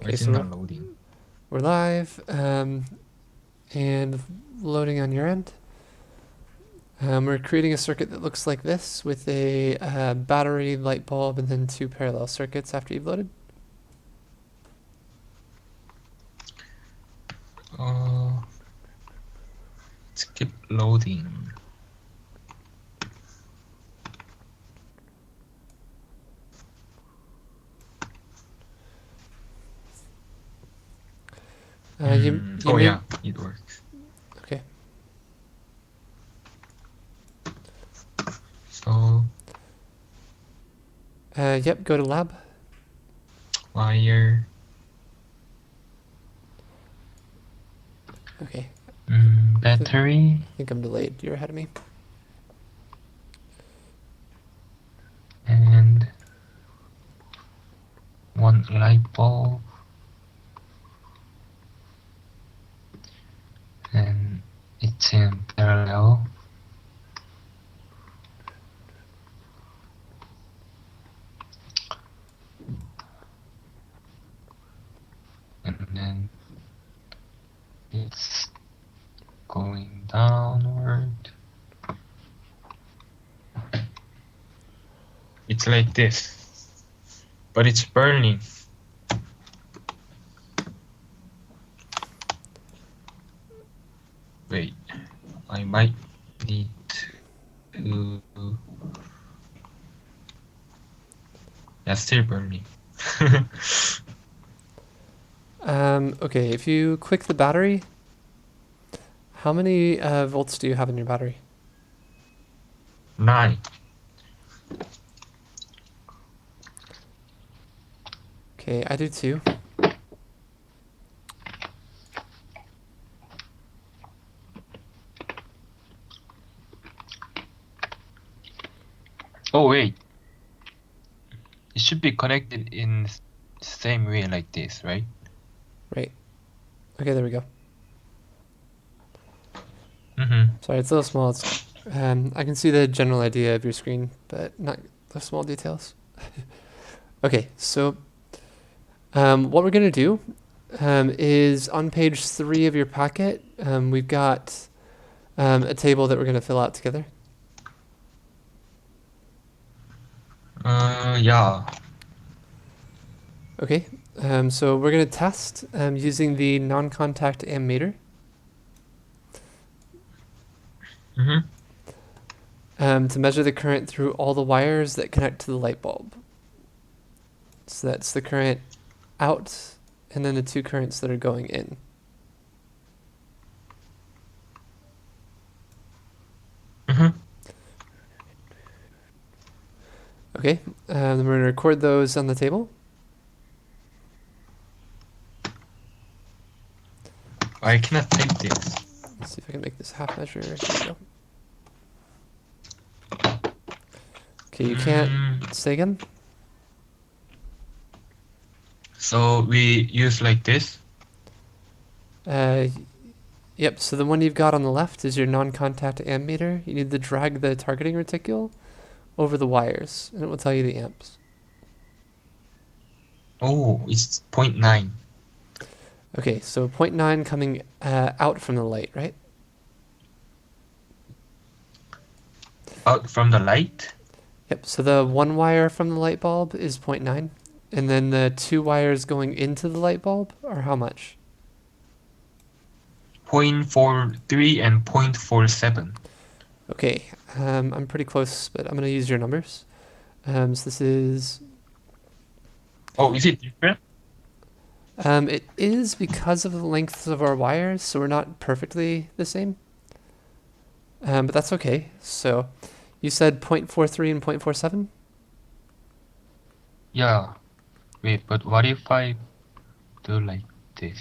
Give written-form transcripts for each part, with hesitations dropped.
Why Okay, is it so not loading? we're live and loading on your end. We're creating a circuit that looks like this with a battery, light bulb, and then two parallel circuits after you've loaded. Uh, let's keep loading. You Oh may... yeah, it works. Okay. So Yep, go to lab. wire, Okay. I battery, think I'm delayed. You're ahead of me. and one light bulb, and it's in parallel. And then it's going downward. It's like this, but it's burning. Wait, I might need to. Yeah, still burning. Okay, if you click the battery, how many volts do you have in your battery? 9. Okay, I do too. Oh wait, it should be connected in same way like this, right? Right. Okay, there we go. Mm-hmm. Sorry, it's a little small. I can see the general idea of your screen, but not the small details. Okay, so what we're going to do is on page 3 of your packet, we've got a table that we're going to fill out together. Yeah. Okay, so we're going to test using the non-contact ammeter Mm-hmm. to measure the current through all the wires that connect to the light bulb. So that's the current out and then the two currents that are going in. Mm-hmm. Okay, then we're going to record those on the table. I cannot take this. Let's see if I can make this half measure. Here we go. Okay, you can't say again. So we use like this. Uh, yep, so the one you've got on the left is your non-contact ammeter. You need to drag the targeting reticule over the wires, and it will tell you the amps. Oh, it's 0.9. Okay, so 0.9 coming out from the light, right? Out from the light. Yep, so the one wire from the light bulb is 0.9, and then the two wires going into the light bulb are how much? 0.43 and 0.47. Okay, I'm pretty close, but I'm going to use your numbers. So this is... Oh, is it different? It is because of the lengths of our wires, so we're not perfectly the same. But that's okay. So you said 0.43 and 0.47? Yeah. Wait, but what if I do like this?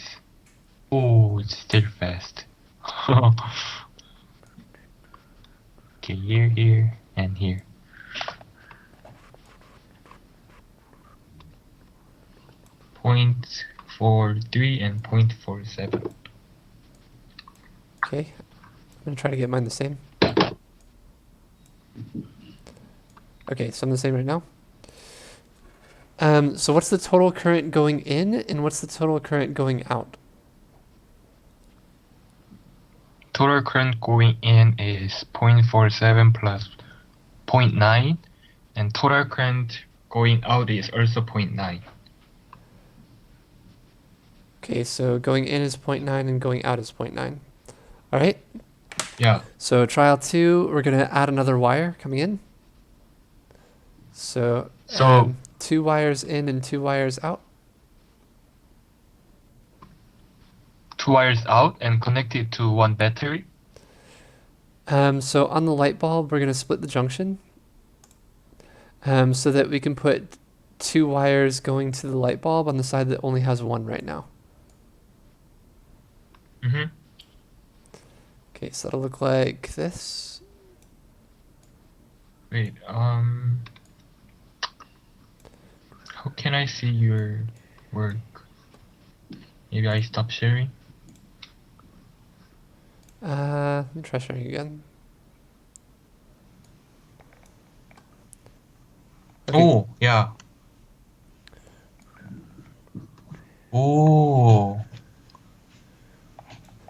Oh, it's still fast. Okay, here, and here. 0.43 and 0.47. Okay, I'm going to try to get mine the same. Okay, so I'm the same right now. So what's the total current going in and what's the total current going out? Total current going in is 0.47 plus 0.9, and total current going out is also 0.9. Okay, so going in is 0.9 and going out is 0.9. All right. Yeah. So trial 2, we're going to add another wire coming in. So So 2 wires in and 2 wires out. 2 wires out and connected to one battery. So on the light bulb, we're going to split the junction so that we can put 2 wires going to the light bulb on the side that only has 1 right now. Mm-hmm. Okay, so that'll look like this. Wait, how can I see your work? Maybe I stop sharing? Let me try sharing again. Okay, Oh, yeah. Oh,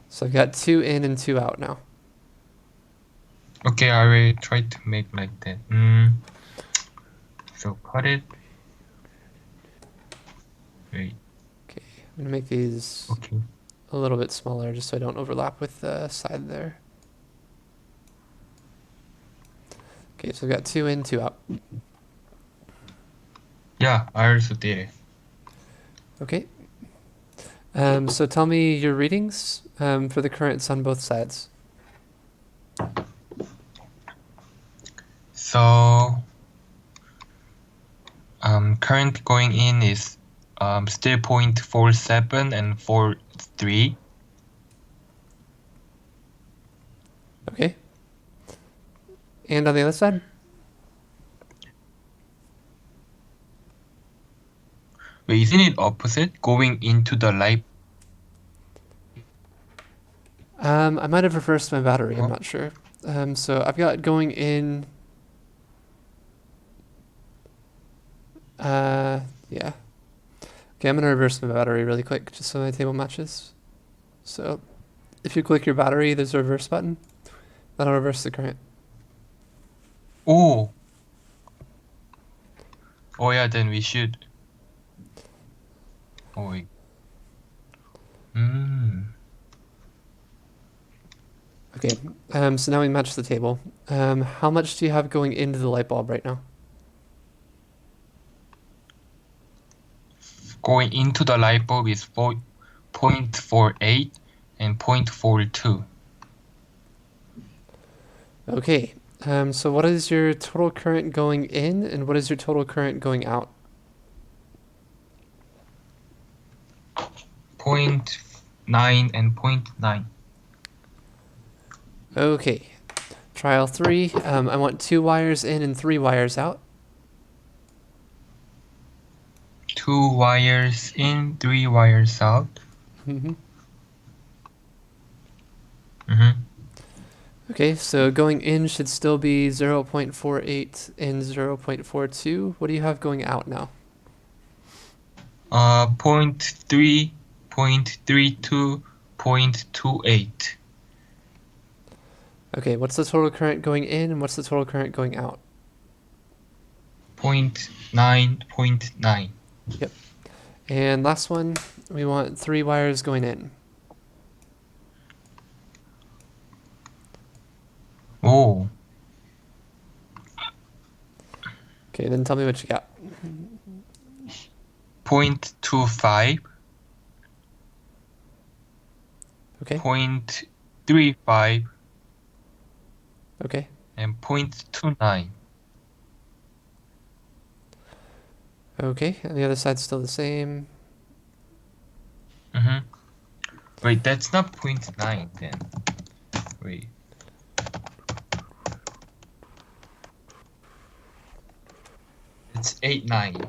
so I've got 2 in and 2 out now. okay, I will try to make like that. So cut it. Wait, Okay, I'm going to make these okay. a little bit smaller just so I don't overlap with the side there. Okay, so I've got 2 in, 2 out. Yeah, I also did it. Okay. So tell me your readings for the currents on both sides. So, current going in is still 0.47 and 43. Okay. And on the other side? Wait, isn't it opposite? Going into the light? I might have reversed my battery, I'm Huh? not sure. So I've got going in. Yeah. Okay, I'm going to reverse my battery really quick just so my table matches. So if you click your battery, there's a reverse button. That'll reverse the current. Oh, oh yeah, then we should. Oh wait. Okay, so now we match the table. How much do you have going into the light bulb right now? Going into the light bulb is 0.48 and 0.42. Okay, so what is your total current going in and what is your total current going out? 0.9 and 0.9. Okay, trial 3. I want 2 wires in and 3 wires out. 2 wires in, 3 wires out. Mm-hmm. Mm-hmm. Okay, so going in should still be 0.48 and 0.42. What do you have going out now? 0.3, 0.32, 0.28. Okay, what's the total current going in and what's the total current going out? 0.9, 0.9. Yep. And last one, we want 3 wires going in. Oh, Okay, then tell me what you got. 0.25, Okay, 0.35, okay. and 0.29. Okay, and the other side's still the same. Mm-hmm. Wait, that's not 0.9 then. Wait. It's 8.9.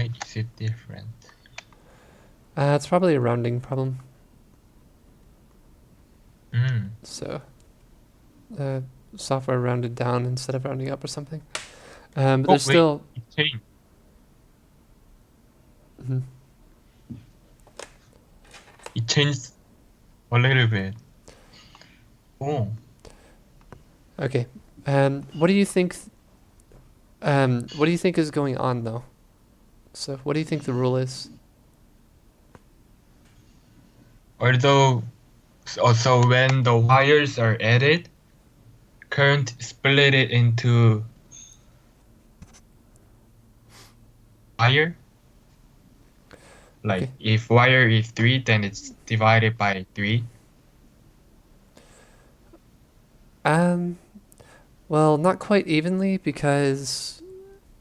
Why is it different? It's probably a rounding problem. So, software rounded down instead of rounding up or something. But there's wait, still. it changed. Mhm. It changed a little bit. Oh, Okay. What do you think? What do you think is going on though? So, what do you think the rule is? although, so when the wires are added, current split it into wire. Like Okay. if wire is 3, then it's divided by 3. Well, not quite evenly because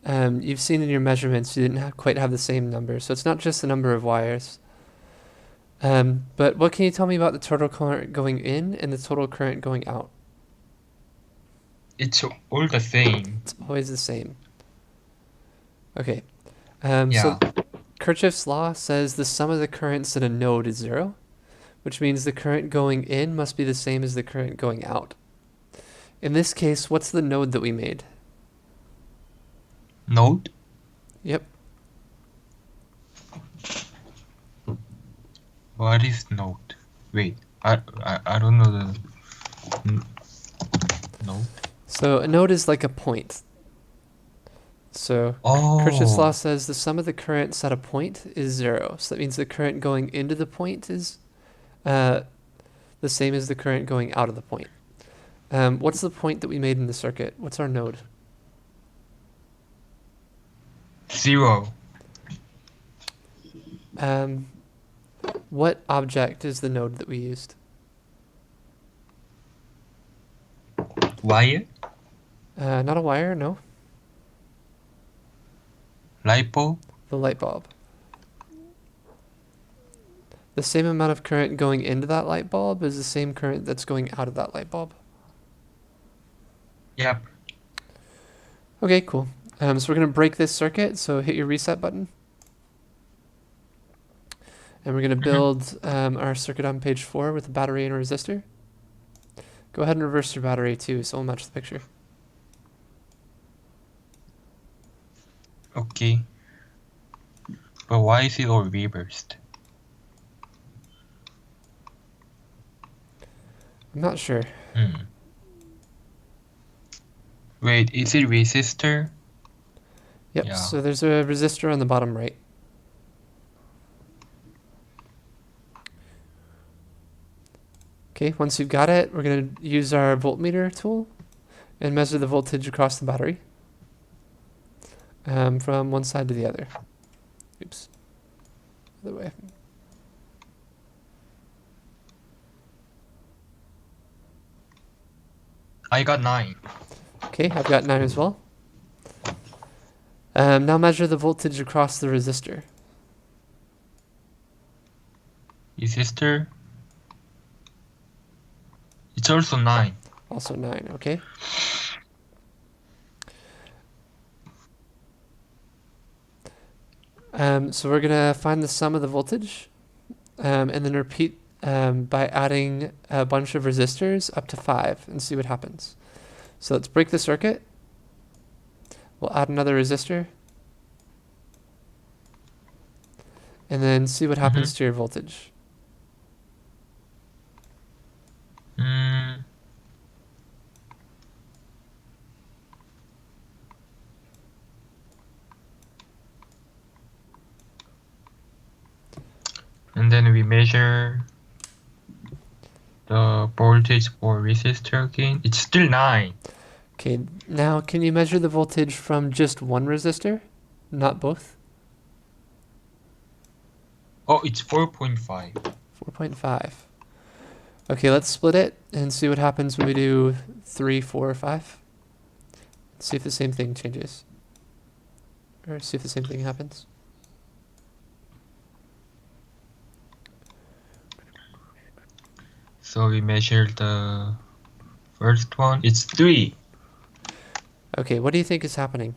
you've seen in your measurements you didn't quite have the same number, so it's not just the number of wires. But what can you tell me about the total current going in and the total current going out? It's all the same. It's always the same. Okay. Yeah. So Kirchhoff's law says the sum of the currents in a node is zero, which means the current going in must be the same as the current going out. In this case, what's the node that we made? Node? Yep. What is node? Wait, I don't know the node. So a node is like a point. So Kirchhoff's law Oh, says the sum of the currents at a point is zero. So that means the current going into the point is uh, the same as the current going out of the point. What's the point that we made in the circuit? What's our node? 0. What object is the node that we used? Wire? Not a wire, no. Lipo? The light bulb. The same amount of current going into that light bulb is the same current that's going out of that light bulb. Yep. Okay, cool. So we're going to break this circuit, so hit your reset button. And we're going to build our circuit on page 4 with a battery and a resistor. Go ahead and reverse your battery too, so we'll match the picture. Okay. But why is it all reversed? I'm not sure. Wait, is it resistor? Yep, Yeah. so there's a resistor on the bottom right. Okay, once you've got it, we're going to use our voltmeter tool and measure the voltage across the battery from one side to the other. Oops. Other way. I got 9. Okay, I've got 9 as well. Now measure the voltage across the resistor. Resistor? It's also 9. Also 9, okay. So we're going to find the sum of the voltage and then repeat by adding a bunch of resistors up to 5 and see what happens. So let's break the circuit. We'll add another resistor. And then see what happens to your voltage. And then we measure the voltage for resistor again. It's still 9. Okay, now can you measure the voltage from just one resistor, not both? Oh, it's 4.5. 4.5. Okay, let's split it and see what happens when we do 3, 4, 5. See if the same thing changes. Or see if the same thing happens. So we measure the first one. It's 3. Okay, what do you think is happening?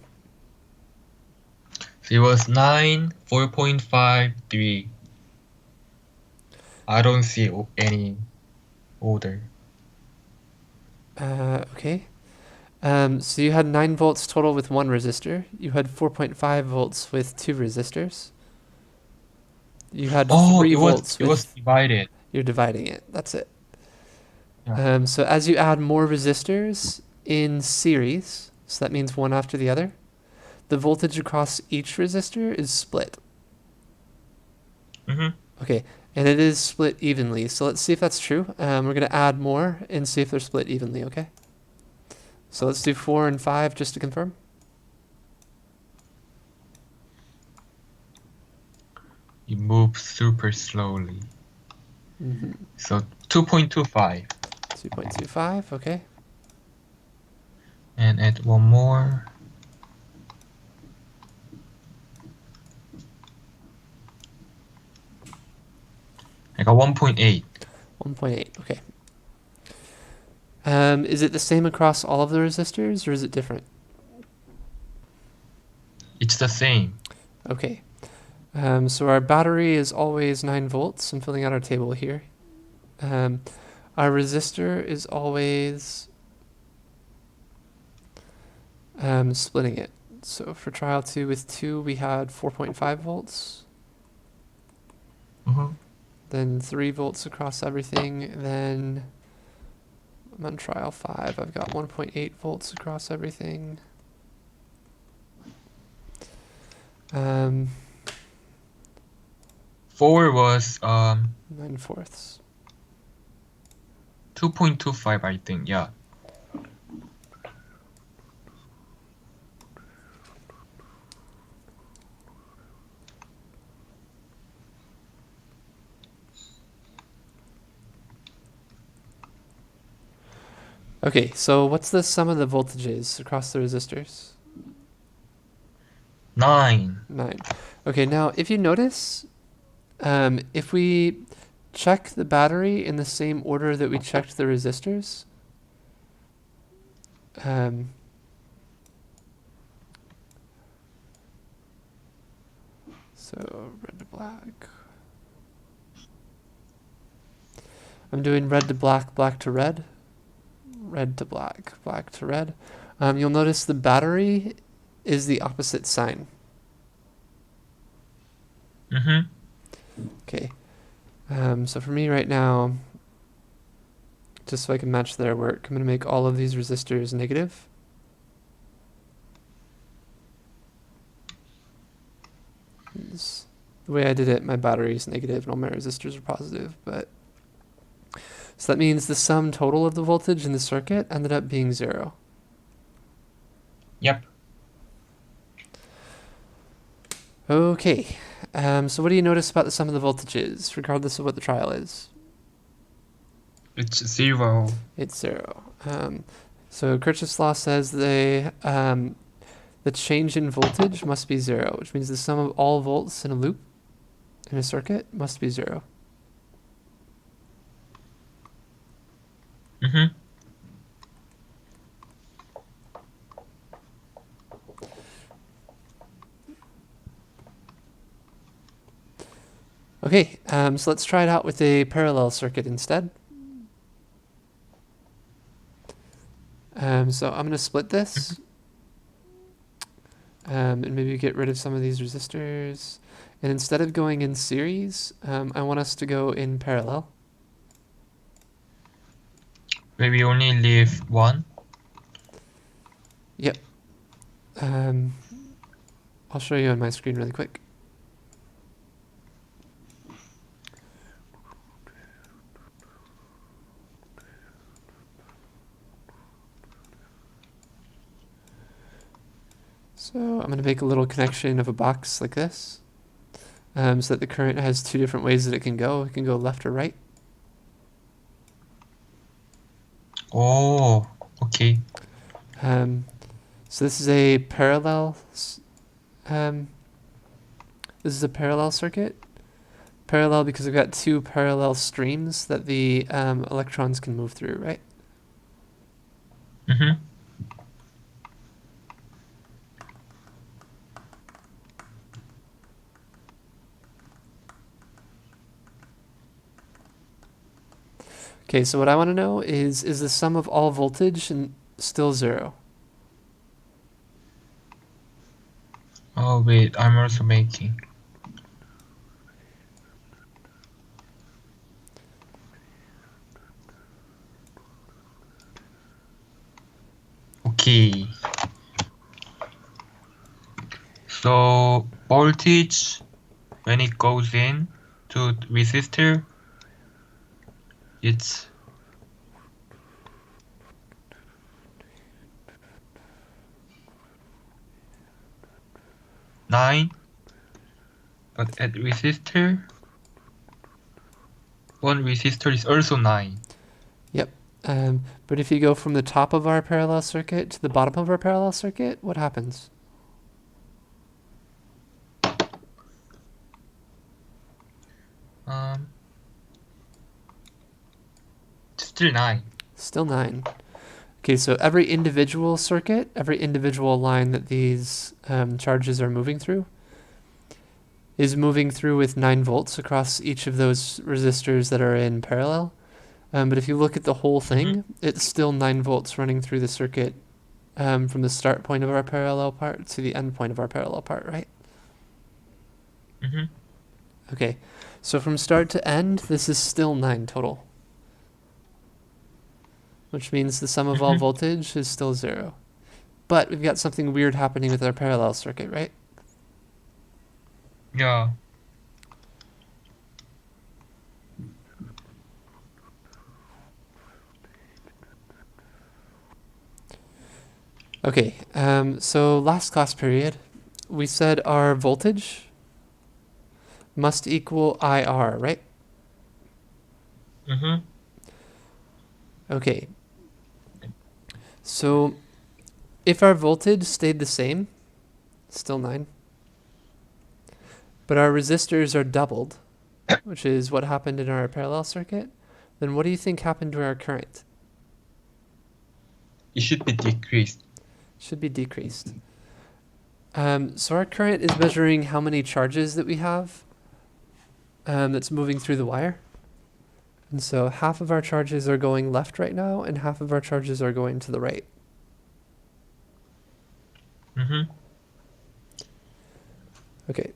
So it was 9, 4.5, 3. I don't see any order. Okay. So you had 9 volts total with one resistor. You had 4.5 volts with two resistors. You had Oh, 3 volts it was with. divided. You're dividing it. That's it. Yeah. So as you add more resistors in series, so that means one after the other, the voltage across each resistor is split. Mm-hmm. Okay, and it is split evenly. So let's see if that's true. We're going to add more and see if they're split evenly, okay? So let's do 4 and 5 just to confirm. It moves super slowly. Mm-hmm. So 2.25. 2.25, okay. And add one more. I got 1.8. 1.8, okay. Is it the same across all of the resistors or is it different? It's the same. Okay. So our battery is always 9 volts. I'm filling out our table here. Our resistor is always splitting it. So for trial 2 with 2, we had 4.5 volts, Mm-hmm. then 3 volts across everything. Then I'm on trial 5. I've got 1.8 volts across everything. 4 was 9/4. 2.25, I think. Yeah. Okay, so what's the sum of the voltages across the resistors? 9. 9. Okay, now if you notice, if we check the battery in the same order that we checked the resistors, so red to black. I'm doing red to black, black to red, red to black, black to red. You'll notice the battery is the opposite sign. Mm-hmm. Okay. So for me right now, just so I can match their work, I'm going to make all of these resistors negative. The way I did it, my battery is negative and all my resistors are positive, but so that means the sum total of the voltage in the circuit ended up being 0. Yep. Okay, so what do you notice about the sum of the voltages, regardless of what the trial is? It's 0. It's 0. So Kirchhoff's law says the change in voltage must be 0, which means the sum of all volts in a loop in a circuit must be 0. Mm-hmm. Okay, so let's try it out with a parallel circuit instead. So I'm going to split this and maybe get rid of some of these resistors. And instead of going in series, I want us to go in parallel. Maybe only leave 1. Yep. I'll show you on my screen really quick. So I'm going to make a little connection of a box like this, so that the current has 2 different ways that it can go. It can go left or right. Oh, okay. So this is a parallel. This is a parallel circuit. Parallel because we've got 2 parallel streams that the electrons can move through, right? Mm-hmm. Okay, so what I want to know is the sum of all voltage and still 0? Oh wait, I'm also making. Okay. So voltage when it goes in to the resistor, it's 9, but at resistor, one resistor is also 9. Yep. But if you go from the top of our parallel circuit to the bottom of our parallel circuit, what happens? Still 9. Still 9. Okay, so every individual circuit, every individual line that these charges are moving through is moving through with 9 volts across each of those resistors that are in parallel. But if you look at the whole thing, it's still 9 volts running through the circuit from the start point of our parallel part to the end point of our parallel part, right? Mm-hmm. Okay, so from start to end, this is still 9 total, which means the sum of all voltage is still 0. But we've got something weird happening with our parallel circuit, right? Yeah. Okay, so last class period, we said our voltage must equal IR, right? Mm-hmm. Okay, so if our voltage stayed the same, still 9, but our resistors are doubled, which is what happened in our parallel circuit, then what do you think happened to our current? It should be decreased. Should be decreased. So our current is measuring how many charges that we have that's moving through the wire. And so half of our charges are going left right now, and half of our charges are going to the right. Mm-hmm. Okay.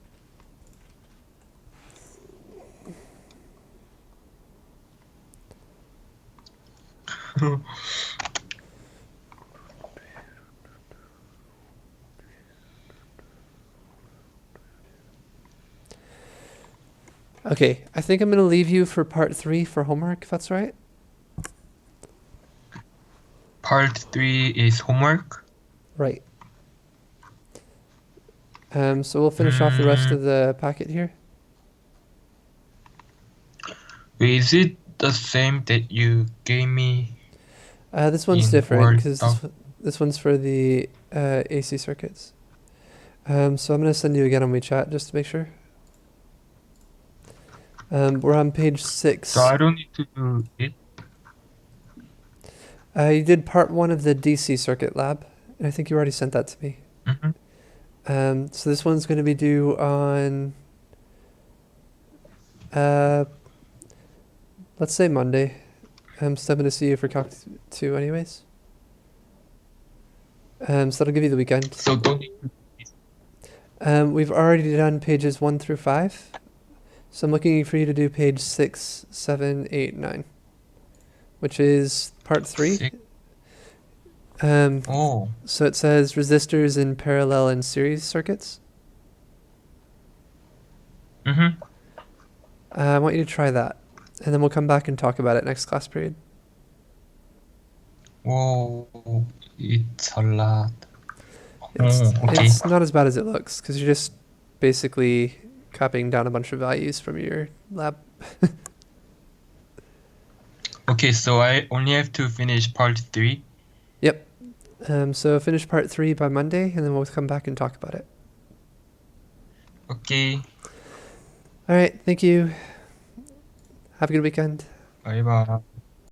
Okay, I think I'm going to leave you for part 3 for homework, if that's right. Part 3 is homework. Right. So we'll finish off the rest of the packet here. Is it the same that you gave me? This one's In different Word because this one's for the AC circuits. So I'm going to send you again on WeChat just to make sure. We're on page 6. So I don't need to do it. You did part 1 of the DC circuit lab, and I think you already sent that to me. Mm-hmm. So this one's going to be due on, let's say Monday. I'm still going to see you for Calc 2 anyways. So that'll give you the weekend. So don't need to. We've already done pages 1 through 5. So I'm looking for you to do page 6, 7, 8, 9, which is part 3. Oh. So it says resistors in parallel and series circuits. Mm-hmm. I want you to try that, and then we'll come back and talk about it next class period. Whoa, it's a lot. It's, okay. it's not as bad as it looks, because you're just basically copying down a bunch of values from your lab. Okay, so I only have to finish part 3. Yep. So finish part 3 by Monday, and then we'll come back and talk about it. Okay. All right. Thank you. Have a good weekend. Bye bye.